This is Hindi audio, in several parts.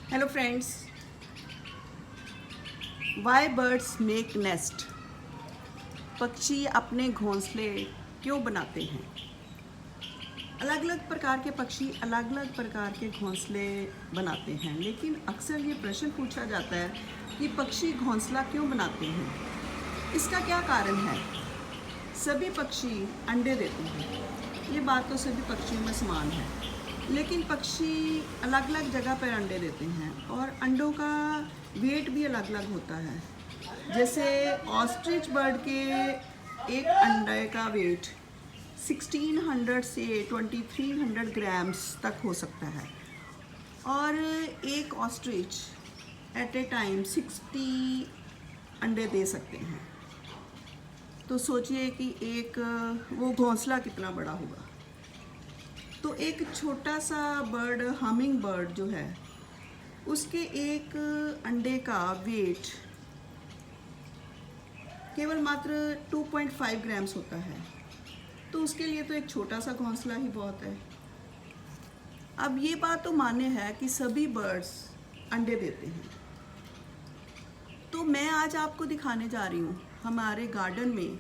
Hello friends, why birds make nest. पक्षी अपने घोंसले क्यों बनाते हैं? अलग अलग प्रकार के पक्षी अलग अलग प्रकार के घोंसले बनाते हैं, लेकिन अक्सर ये प्रश्न पूछा जाता है कि पक्षी घोंसला क्यों बनाते हैं। इसका क्या कारण है? सभी पक्षी अंडे देते हैं, ये बात तो सभी पक्षियों में समान है, लेकिन पक्षी अलग अलग जगह पर अंडे देते हैं और अंडों का वेट भी अलग अलग होता है। जैसे ऑस्ट्रिच बर्ड के एक अंडे का वेट 1600 से 2300 ग्राम्स तक हो सकता है और एक ऑस्ट्रिच एट ए टाइम 60 अंडे दे सकते हैं। तो सोचिए कि एक वो घोंसला कितना बड़ा होगा। तो एक छोटा सा बर्ड, हमिंग बर्ड जो है, उसके एक अंडे का वेट केवल मात्र 2.5 ग्राम्स होता है, तो उसके लिए तो एक छोटा सा घोंसला ही बहुत है। अब ये बात तो मान्य है कि सभी बर्ड्स अंडे देते हैं, तो मैं आज आपको दिखाने जा रही हूँ हमारे गार्डन में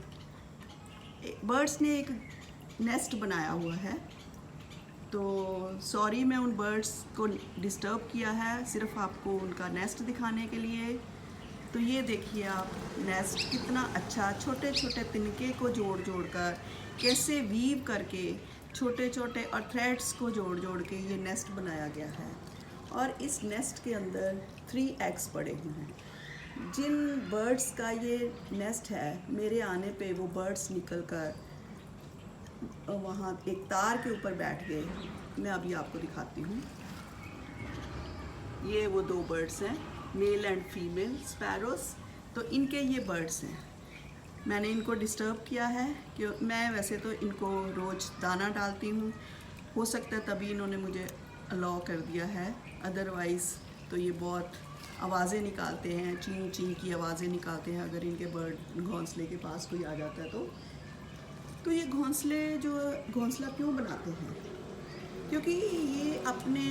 बर्ड्स ने एक नेस्ट बनाया हुआ है। तो सॉरी, मैं उन बर्ड्स को डिस्टर्ब किया है सिर्फ आपको उनका नेस्ट दिखाने के लिए। तो ये देखिए आप, नेस्ट कितना अच्छा, छोटे छोटे तिनके को जोड़ जोड़ कर, कैसे वीव करके छोटे छोटे और थ्रेड्स को जोड़ जोड़ के ये नेस्ट बनाया गया है। और इस नेस्ट के अंदर 3 एग्स पड़े हुए हैं। जिन बर्ड्स का ये नेस्ट है, मेरे आने पे वो बर्ड्स निकल कर वहाँ एक तार के ऊपर बैठ गए। मैं अभी आपको दिखाती हूँ। ये वो 2 बर्ड्स हैं, मेल एंड फीमेल स्पैरोस। तो इनके ये बर्ड्स हैं। मैंने इनको डिस्टर्ब किया है कि मैं वैसे तो इनको रोज़ दाना डालती हूँ, हो सकता है तभी इन्होंने मुझे अलाउ कर दिया है, अदरवाइज़ तो ये बहुत आवाज़ें निकालते हैं, चीं चीं की आवाज़ें निकालते हैं अगर इनके बर्ड घोंसले के पास कोई आ जाता है तो ये घोंसला क्यों बनाते हैं? क्योंकि ये अपने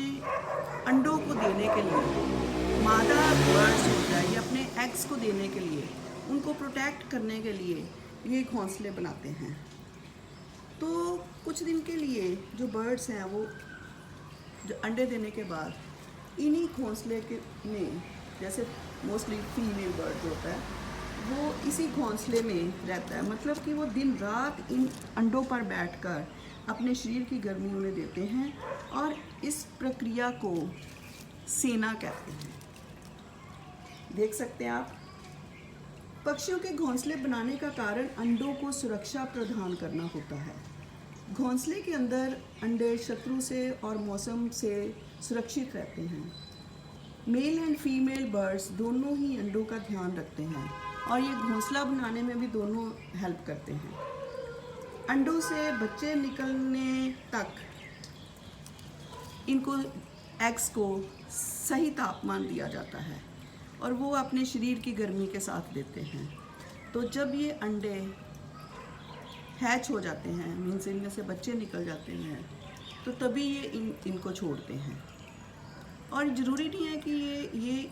अंडों को देने के लिए, मादा बर्ड्स होता है, ये अपने एग्स को देने के लिए, उनको प्रोटेक्ट करने के लिए ये घोंसले बनाते हैं। तो कुछ दिन के लिए जो बर्ड्स हैं, वो जो अंडे देने के बाद इन्हीं घोंसले के में, जैसे मोस्टली फीमेल बर्ड जो होता है वो इसी घोंसले में रहता है। मतलब कि वो दिन रात इन अंडों पर बैठकर अपने शरीर की गर्मी उन्हें देते हैं और इस प्रक्रिया को सेना कहते हैं। देख सकते हैं आप, पक्षियों के घोंसले बनाने का कारण अंडों को सुरक्षा प्रदान करना होता है। घोंसले के अंदर अंडे शत्रु से और मौसम से सुरक्षित रहते हैं। मेल एंड फीमेल बर्ड्स दोनों ही अंडों का ध्यान रखते हैं और ये घोंसला बनाने में भी दोनों हेल्प करते हैं। अंडों से बच्चे निकलने तक इनको, एग्स को सही तापमान दिया जाता है और वो अपने शरीर की गर्मी के साथ देते हैं। तो जब ये अंडे हैच हो जाते हैं, मीन्स इनमें से बच्चे निकल जाते हैं, तो तभी ये इनको छोड़ते हैं। और ज़रूरी नहीं है कि ये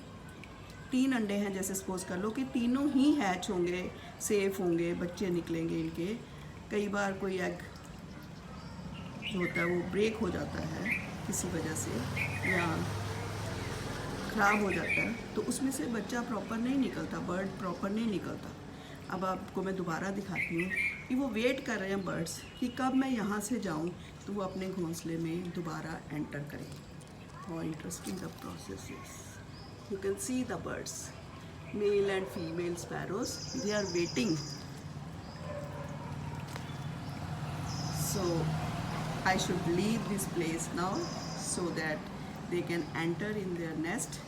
3 अंडे हैं, जैसे सपोज कर लो कि तीनों ही हैच होंगे, सेफ होंगे, बच्चे निकलेंगे इनके। कई बार कोई एग जो होता है वो ब्रेक हो जाता है किसी वजह से या ख़राब हो जाता है, तो उसमें से बच्चा प्रॉपर नहीं निकलता, बर्ड प्रॉपर नहीं निकलता। अब आपको मैं दोबारा दिखाती हूँ कि वो वेट कर रहे हैं बर्ड्स कि कब मैं यहाँ से जाऊँ तो वो अपने घोंसले में दोबारा एंटर करें। How interesting the process is. You can see the birds, male and female sparrows, they are waiting. So I should leave this place now so that they can enter in their nest.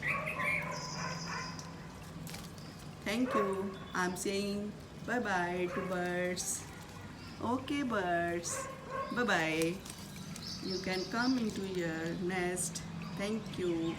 Thank you. I'm saying bye bye to birds. Okay birds, bye bye. You can come into your nest. Thank you.